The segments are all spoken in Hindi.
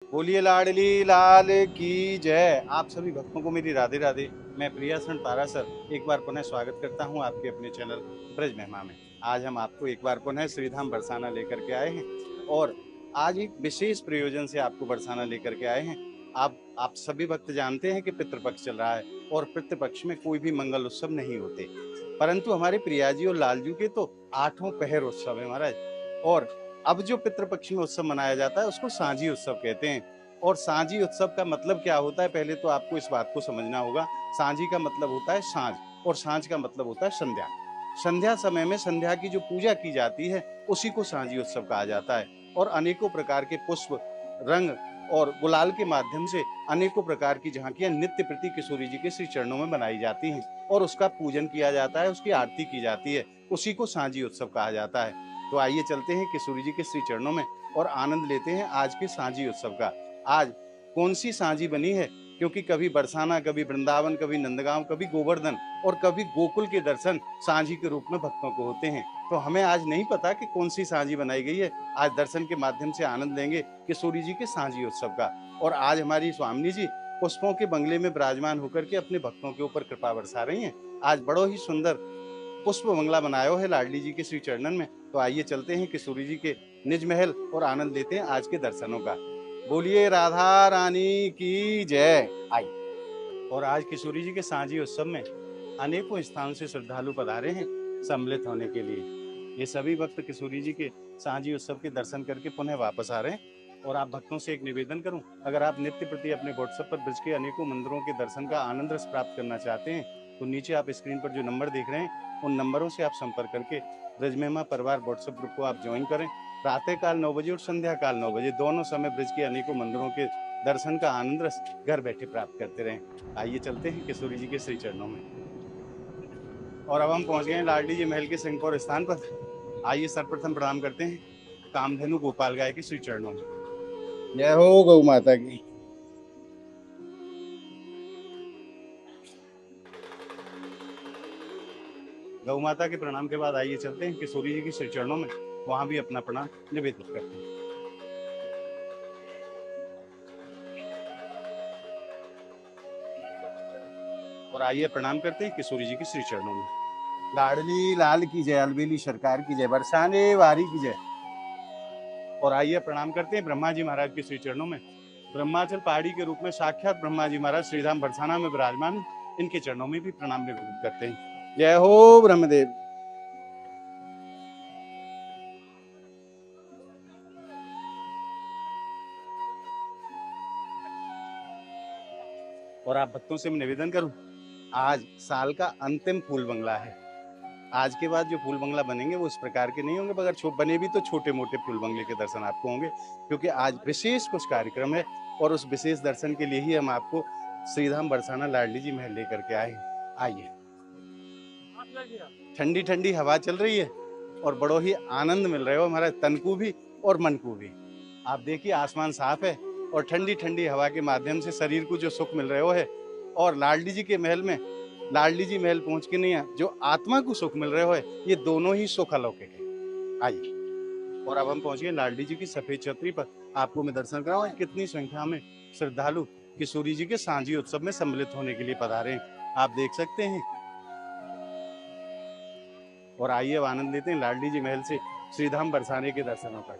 बोलिए लाडली लाल की जय। आप सभी भक्तों को मेरी राधे राधे। मैं प्रियासन तारा सर एक बार पुनः स्वागत करता हूं आपके अपने चैनल ब्रज महिमा में। आज हम आपको एक बार पुनः श्रीधाम बरसाना लेकर के आए हैं और आज एक विशेष प्रयोजन से आपको बरसाना लेकर के आए हैं। आप सभी भक्त जानते हैं कि पितृपक्ष चल रहा है और पितृपक्ष में कोई भी मंगल उत्सव नहीं होते, परंतु हमारे प्रियाजी और लालजू के तो आठों पहर उत्सव है महाराज। और अब जो पितृपक्ष में उत्सव मनाया जाता है उसको सांझी उत्सव कहते हैं। और सांझी उत्सव का मतलब क्या होता है, पहले तो आपको इस बात को समझना होगा। सांझी का मतलब होता है साँझ और साँझ का मतलब होता है संध्या। संध्या समय में संध्या की जो पूजा की जाती है उसी को सांझी उत्सव कहा जाता है। और अनेकों प्रकार के पुष्प, रंग और गुलाल के माध्यम से अनेकों प्रकार की झांकियां नित्य प्रति किशोरी जी के श्री चरणों में बनाई जाती हैं और उसका पूजन किया जाता है, उसकी आरती की जाती है। उसी को सांझी उत्सव कहा जाता है। तो आइए चलते हैं किशोरी जी के श्री चरणों में और आनंद लेते हैं आज के सांझी उत्सव का। आज कौन सी सांझी बनी है, क्योंकि कभी बरसाना, कभी वृंदावन, कभी नंदगांव, कभी गोवर्धन और कभी गोकुल के दर्शन सांझी के रूप में भक्तों को होते हैं। तो हमें आज नहीं पता कि कौन सी सांझी बनाई गई है। आज दर्शन के माध्यम से आनंद लेंगे किशोरी जी के सांझी उत्सव का। और आज हमारी स्वामिनी जी पुष्पों के बंगले में विराजमान होकर के अपने भक्तों के ऊपर कृपा बरसा रही हैं। आज बड़ो ही सुंदर पुष्प बंगला बनायो है लाडली जी के श्री चरणन में। तो आइए चलते हैं किशोरी जी के निज महल और आनंद लेते हैं आज के दर्शनों का। बोलिए राधा रानी की जय। आइए। और आज किशोरी जी के सांझी उत्सव में अनेकों स्थान से श्रद्धालु पधारे हैं सम्मिलित होने के लिए। ये सभी भक्त किशोरी जी के सांझी उत्सव के दर्शन करके पुनः वापस आ रहे हैं। और आप भक्तों से एक निवेदन करूं, अगर आप नित्य प्रति अपने व्हाट्सएप पर ब्रज के अनेकों मंदिरों के दर्शन का आनंद रस प्राप्त करना चाहते हैं तो नीचे आप स्क्रीन पर जो नंबर देख रहे हैं उन नंबरों से आप संपर्क करके ब्रज महिमा परिवार व्हाट्सएप ग्रुप को आप ज्वाइन करें। प्रातः काल 9 बजे और संध्या काल 9 बजे दोनों समय ब्रज के अनेकों मंदिरों के दर्शन का आनंद रस घर बैठे प्राप्त करते रहें। आइए चलते हैं किशोरी जी के श्री चरणों में। और अब हम पहुंच गए हैं लाडली जी महल के सिंहपुर स्थान पर। आइए सर्वप्रथम प्रणाम करते हैं कामधेनु गोपाल गाय के श्री चरणों में। जय हो गौ माता की। गौ माता के प्रणाम के बाद आइए चलते हैं किशोरी जी के श्री चरणों में, वहां भी अपना प्रणाम निवेदित करते हैं। और आइए प्रणाम करते हैं किशोरी जी के श्री चरणों में। लाडली लाल की जय, अलबेली सरकार की जय, बरसाने वारी की जय। और आइए प्रणाम करते हैं ब्रह्मा जी महाराज के श्री चरणों में। ब्रह्माचल पहाड़ी के रूप में साक्षात ब्रह्मा जी महाराज श्रीधाम बरसाना में विराजमान, इनके चरणों में भी प्रणाम निवेदित करते हैं। जय हो ब्रह्मदेव। और आप भक्तों से मैं निवेदन करूं, आज साल का अंतिम फूल बंगला है। आज के बाद जो फूल बंगला बनेंगे वो इस प्रकार के नहीं होंगे, मगर बने भी तो छोटे मोटे फूल बंगले के दर्शन आपको होंगे, क्योंकि आज विशेष कुछ कार्यक्रम है और उस विशेष दर्शन के लिए ही हम आपको श्रीधाम बरसाना लाडली जी महल लेकर के आए। आइए। ठंडी ठंडी हवा चल रही है और बड़ो ही आनंद मिल रहे हो हमारे तन को भी और मन को भी। आप देखिए आसमान साफ है और ठंडी ठंडी हवा के माध्यम से शरीर को जो सुख मिल रहे हो है, और लाडली जी के महल में लाडली जी महल पहुंच के नहीं जो आत्मा को सुख मिल रहे हो है, ये दोनों ही सुख अलौकिक है। आइए। और अब हम पहुंच गए लाडली जी की सफेद छतरी पर। आपको मैं दर्शन कराऊं कितनी संख्या में श्रद्धालु किशोरी जी के सांझी उत्सव में सम्मिलित होने के लिए पधारे हैं, आप देख सकते हैं। और आइए अब आनंद लेते हैं लाडली जी महल से श्रीधाम बरसाने के दर्शनों का।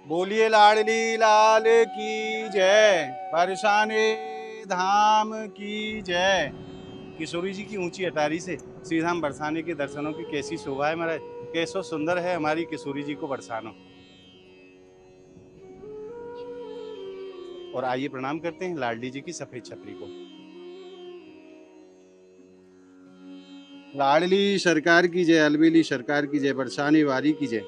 बोलिए लाडली लाल की जय, बरसाने धाम की जय। किशोरी जी की ऊंची अटारी से श्रीधाम बरसाने के दर्शनों की कैसी शोभा है महाराज, कैसो सुंदर है हमारी किशोरी जी को बरसाना। और आइए प्रणाम करते हैं लाडली जी की सफेद छतरी को। लाडली सरकार की जय, अलबेली सरकार की जय, बरसाने वारी की जय।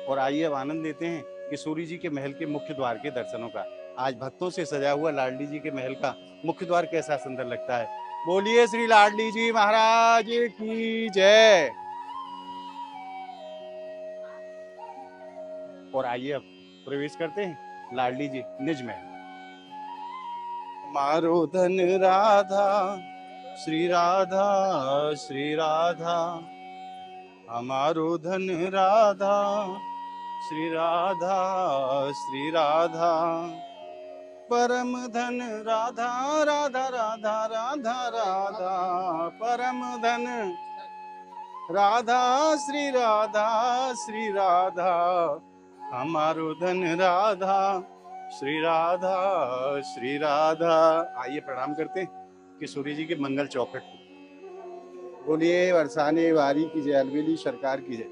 और आइए अब आनंद लेते हैं किशोरी जी के महल के मुख्य द्वार के दर्शनों का। आज भक्तों से सजा हुआ लाडली जी के महल का मुख्य द्वार कैसा सुंदर लगता है। बोलिए श्री लाडली जी महाराज की जय। और आइए अब प्रवेश करते हैं लाडली जी निज महल। मारो धन राधा श्री राधा श्री राधा, हमारो धन राधा श्री राधा श्री राधा, परम धन राधा राधा राधा राधा राधा, परम धन राधा श्री राधा, हमारो धन राधा श्री राधा। आइए प्रणाम करते हैं किशोरी जी के मंगल चौखट को। बोलिए बरसाने वारी की जय, अलबेली सरकार की जय।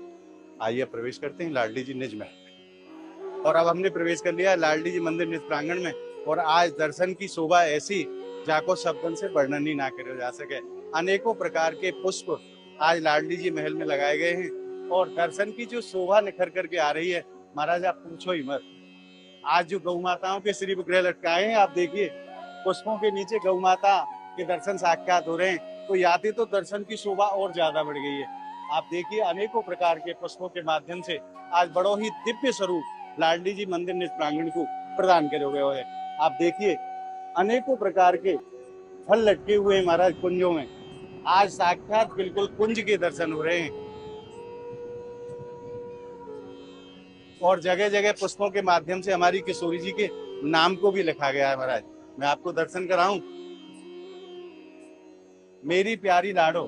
आइए प्रवेश करते हैं लाडली जी निज महल। और अब हमने प्रवेश कर लिया लाडली जी मंदिर निज प्रांगण में। और आज दर्शन की शोभा ऐसी जाको शब्दन से वर्णन ही ना करे जा सके। अनेकों प्रकार के पुष्प आज लाडली जी महल में लगाए गए हैं और दर्शन की जो शोभा निखर करके आ रही है, महाराज आप पूछो ही मत। आज जो गौ माताओं के श्री विग्रह लटकाए हैं, आप देखिए पुष्पों के नीचे गौ माता के दर्शन साक्षात हो रहे हैं, तो याते तो दर्शन की शोभा और ज्यादा बढ़ गई है। आप देखिए अनेकों प्रकार के पुष्पों के माध्यम से आज बड़ो ही दिव्य स्वरूप लाडली जी मंदिर निज प्रांगण को प्रदान करे हुए है। आप देखिए अनेकों प्रकार के फल लटके हुए महाराज कुंजों में, आज साक्षात बिल्कुल कुंज के दर्शन हो रहे हैं। और जगह जगह पुष्पों के माध्यम से हमारी किशोरी जी के नाम को भी लिखा गया है। महाराज मैं आपको दर्शन कराऊं। मेरी प्यारी लाडो,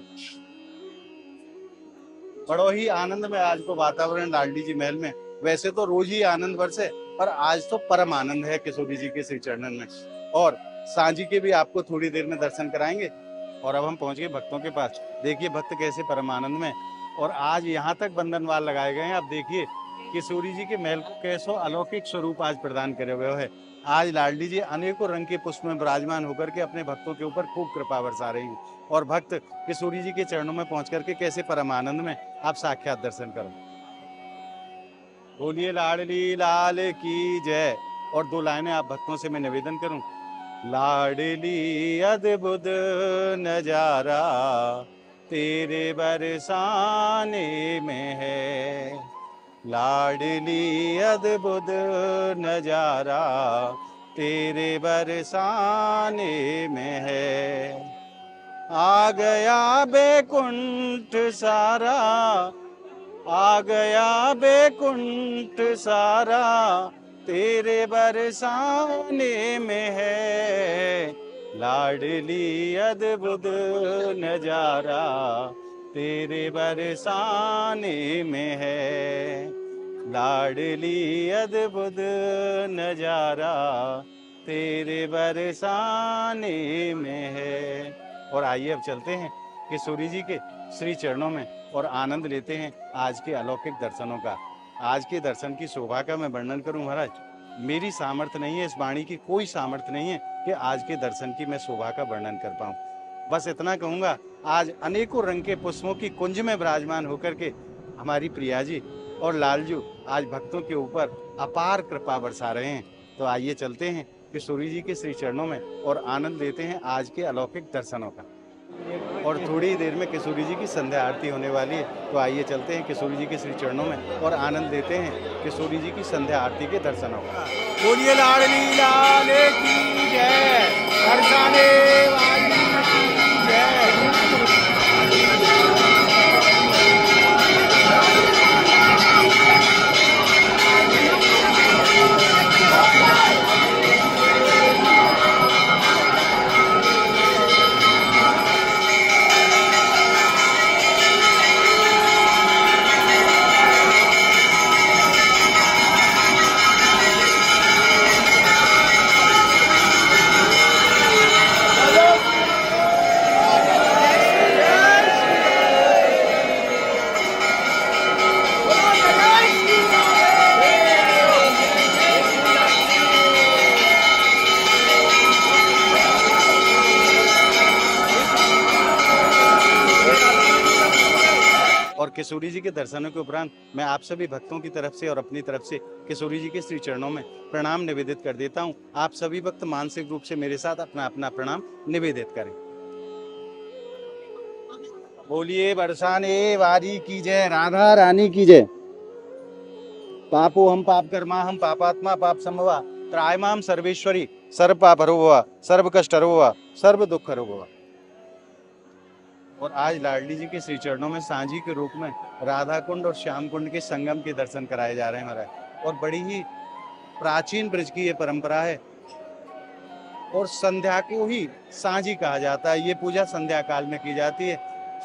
बड़ो ही आनंद में आज को वातावरण लाडली जी महल में। वैसे तो रोज ही आनंद बरसे, पर आज तो परम आनंद है किशोरी जी के श्री चरणन में। और सांझी के भी आपको थोड़ी देर में दर्शन कराएंगे। और अब हम पहुंच गए भक्तों के पास। देखिए भक्त कैसे परम आनंद में, और आज यहाँ तक बंधनवाल लगाए गए हैं। आप देखिए किशोरी जी के महल को कैसो अलौकिक स्वरूप आज प्रदान करे हुए है। आज लाडली जी अनेकों रंग के पुष्प में विराजमान होकर के अपने भक्तों के ऊपर खूब कृपा बरसा रही हैं। और भक्त किशोरी जी के चरणों में पहुंच करके कैसे परम आनंद में आप साक्षात दर्शन करो। बोलिए लाडली लाल की जय। और दो लाइनें आप भक्तों से मैं निवेदन करूं। लाडली अद्भुत नजारा तेरे बरसाने में है, लाडली अद्भुत नजारा तेरे बरसाने में है। आ गया बैकुंठ सारा, आ गया बैकुंठ सारा तेरे बरसाने में है, लाडली अद्भुत नजारा तेरे बरसाने में है, लाडली अद्भुत नजारा तेरे बरसाने में है। और आइए अब चलते हैं किशोरी जी के श्री चरणों में और आनंद लेते हैं आज के अलौकिक दर्शनों का। आज के दर्शन की शोभा का मैं वर्णन करूं महाराज, मेरी सामर्थ्य नहीं है, इस वाणी की कोई सामर्थ्य नहीं है कि आज के दर्शन की मैं शोभा का वर्णन कर पाऊं। बस इतना कहूंगा, आज अनेकों रंग के पुष्पों की कुंज में विराजमान होकर के हमारी प्रिया जी और लालजू आज भक्तों के ऊपर अपार कृपा बरसा रहे हैं। तो आइए चलते हैं किशोरी जी के श्री चरणों में और आनंद लेते हैं आज के अलौकिक दर्शनों का। और थोड़ी देर में किशोरी जी की संध्या आरती होने वाली है, तो आइए चलते हैं किशोरी जी के श्री चरणों में और आनंद लेते हैं किशोरी जी की संध्या आरती के दर्शनों का। बोलिए लाडली लाल की जय, बरसाने वाली की जय। और किशोरी जी के दर्शनों के उपरांत मैं आप सभी भक्तों की तरफ से और अपनी तरफ से किशोरी जी के श्री चरणों में प्रणाम निवेदित कर देता हूं। आप सभी भक्त मानसिक रूप से मेरे साथ अपना अपना प्रणाम निवेदित करें। बोलिए बरसाने वारी की जय, राधा रानी की जय। पापो हम पाप कर्मा हम पापात्मा पाप संभवा, त्रायमाम सर्वेश्वरी सर्व पाप हरो भवा, सर्व कष्ट हरो भवा, सर्व दुख हरो भवा। और आज लाडली जी के श्री चरणों में सांझी के रूप में राधा कुंड और श्याम कुंड के संगम के दर्शन कराए जा रहे हैं महाराज। और बड़ी ही प्राचीन ब्रज की ये परंपरा है और संध्या को ही सांझी कहा जाता है। ये पूजा संध्या काल में की जाती है।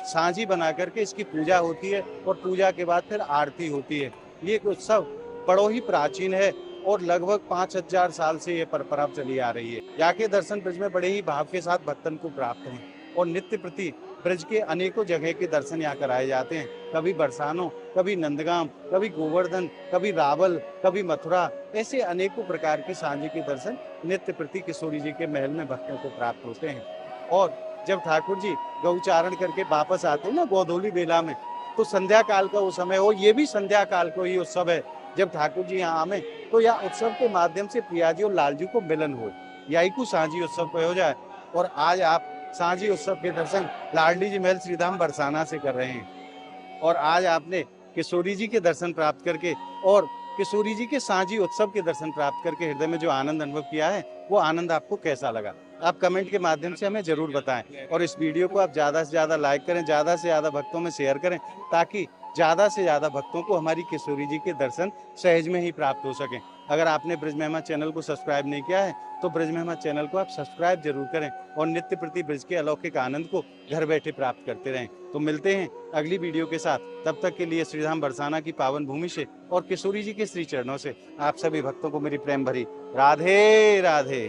सांझी बना करके इसकी पूजा होती है और पूजा के बाद फिर आरती होती है। ये उत्सव बड़ो ही प्राचीन है और लगभग 5000 साल से ये परंपरा चली आ रही है। यहाँ के दर्शन ब्रज में बड़े ही भाव के साथ भक्तन को प्राप्त हैं और नित्य प्रति ब्रज के अनेकों जगह के दर्शन यहाँ कराए जाते हैं। कभी बरसानो, कभी नंदगांव, कभी गोवर्धन, कभी रावल, कभी मथुरा, ऐसे अनेकों प्रकार के सांझी के दर्शन नित्य प्रति किशोरी जी के महल में भक्तों को प्राप्त होते हैं। और जब ठाकुर जी गौचारण करके वापस आते हैं ना गोधूली बेला में, तो संध्या काल का वो समय हो, ये भी संध्या काल को ही उत्सव है। जब ठाकुर जी यहाँ आवे तो यह उत्सव के माध्यम से प्रिया जी और लाल जी को मिलन हो, यही को सांझी उत्सव को हो जाए। और आज आप सांझी उत्सव के दर्शन लाडली जी महल श्रीधाम बरसाना से कर रहे हैं। और आज आपने किशोरी जी के दर्शन प्राप्त करके और किशोरी जी के सांझी उत्सव के दर्शन प्राप्त करके हृदय में जो आनंद अनुभव किया है, वो आनंद आपको कैसा लगा? आप कमेंट के माध्यम से हमें जरूर बताएं। और इस वीडियो को आप ज़्यादा से ज़्यादा लाइक करें, ज़्यादा से ज़्यादा भक्तों में शेयर करें, ताकि ज़्यादा से ज़्यादा भक्तों को हमारी किशोरी जी के दर्शन सहज में ही प्राप्त हो सकें। अगर आपने ब्रज महिमा चैनल को सब्सक्राइब नहीं किया है तो ब्रज महिमा चैनल को आप सब्सक्राइब जरूर करें और नित्य प्रति ब्रज के अलौकिक आनंद को घर बैठे प्राप्त करते रहें। तो मिलते हैं अगली वीडियो के साथ। तब तक के लिए श्रीधाम बरसाना की पावन भूमि से और किशोरी जी के श्री चरणों से आप सभी भक्तों को मेरी प्रेम भरी राधे राधे।